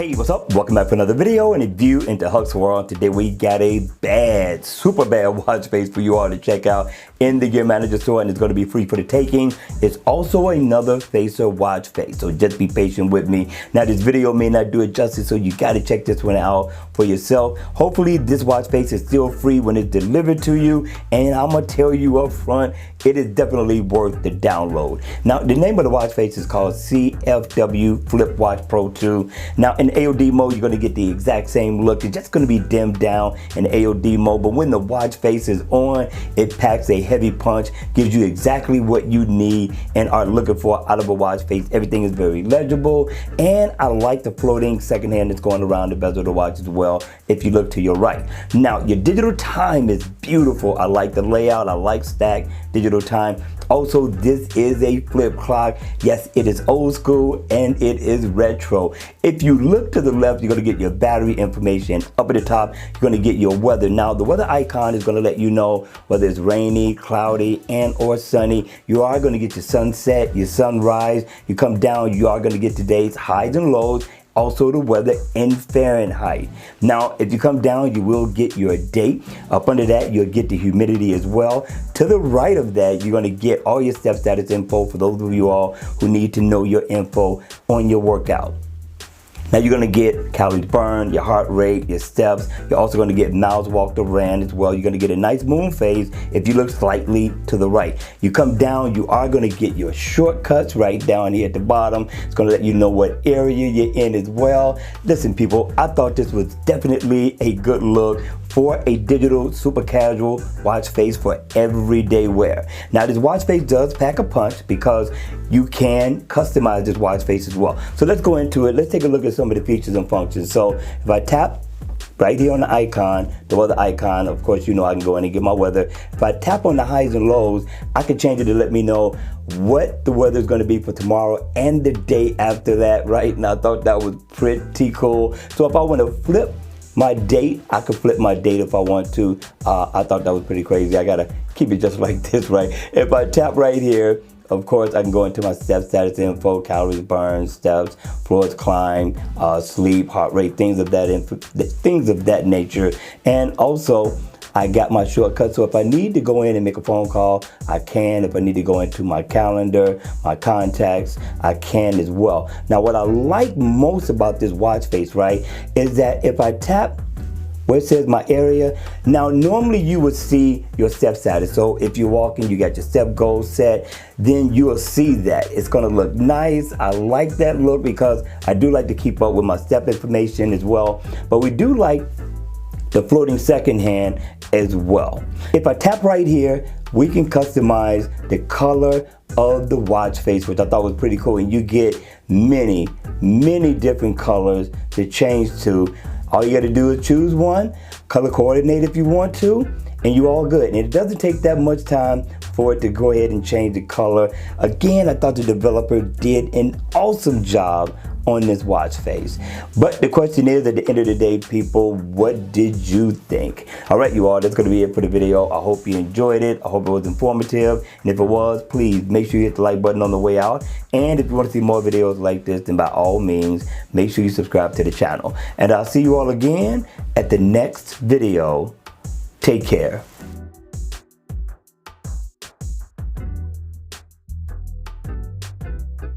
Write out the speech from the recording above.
Hey, what's up? Welcome back for another video and a view into Huck's World. Today we got a bad, super bad watch face for you all to check out in the Gear Manager store, and it's going to be free for the taking. It's also another Facer watch face, so just be patient with me. Now this video may not do it justice, so you got to check this one out for yourself. Hopefully this watch face is still free when it's delivered to you, and I'm going to tell you up front, it is definitely worth the download. Now the name of the watch face is called CFW Flip Watch Pro 2. Now in AOD mode, you're going to get the exact same look. It's just going to be dimmed down in AOD mode, but when the watch face is on, it packs a heavy punch, gives you exactly what you need and are looking for out of a watch face. Everything is very legible, and I like the floating second hand that's going around the bezel of the watch as well if you look to your right. Now your digital time is beautiful. I like the layout. I like stacked digital time. Also, this is a flip clock. Yes, it is old school and it is retro. If you look to the left, you're going to get your battery information. Up at the top, you're going to get your weather. Now, the weather icon is going to let you know whether it's rainy, cloudy, and or sunny. You are going to get your sunset, your sunrise. You come down, you are going to get today's highs and lows. Also the weather in Fahrenheit. Now, if you come down, you will get your date. Up under that, you'll get the humidity as well. To the right of that, you're going to get all your step status info for those of you all who need to know your info on your workout. Now you're going to get calories burned, your heart rate, your steps. You're also going to get miles walked or ran as well. You're going to get a nice moon phase if you look slightly to the right. You come down, you are going to get your shortcuts right down here at the bottom. It's going to let you know what area you're in as well. Listen people, I thought this was definitely a good look for a digital super casual watch face for everyday wear. Now this watch face does pack a punch because you can customize this watch face as well. So let's go into it. Let's take a look at some of the features and functions. So if I tap right here on the icon, the weather icon, of course you know I can go in and get my weather. If I tap on the highs and lows, I can change it to let me know what the weather is going to be for tomorrow and the day after that, right? And I thought that was pretty cool. So if I want to flip my date, I could flip my date if I want to. I thought that was pretty crazy. I gotta keep it just like this, right? If I tap right here, of course, I can go into my step status info, calories burned, steps, floors climbed, sleep, heart rate, things of that nature. And also, I got my shortcut, so if I need to go in and make a phone call, I can. If I need to go into my calendar, my contacts, I can as well. Now, what I like most about this watch face, right, is that if I tap where it says my area, now normally you would see your step status. So if you're walking, you got your step goal set, then you'll see that. It's gonna look nice. I like that look because I do like to keep up with my step information as well. But we do like the floating second hand as well. If I tap right here, we can customize the color of the watch face, which I thought was pretty cool. And you get many different colors to change to. All you got to do is choose one, color coordinate if you want to, and you're all good. And it doesn't take that much time for it to go ahead and change the color. Again, I thought the developer did an awesome job on this watch face. But the question is, at the end of the day, people, what did you think? All right, you all, that's going to be it for the video. I hope you enjoyed it. I hope it was informative. And if it was, please make sure you hit the like button on the way out. And if you want to see more videos like this, then by all means, make sure you subscribe to the channel. And I'll see you all again at the next video. Take care.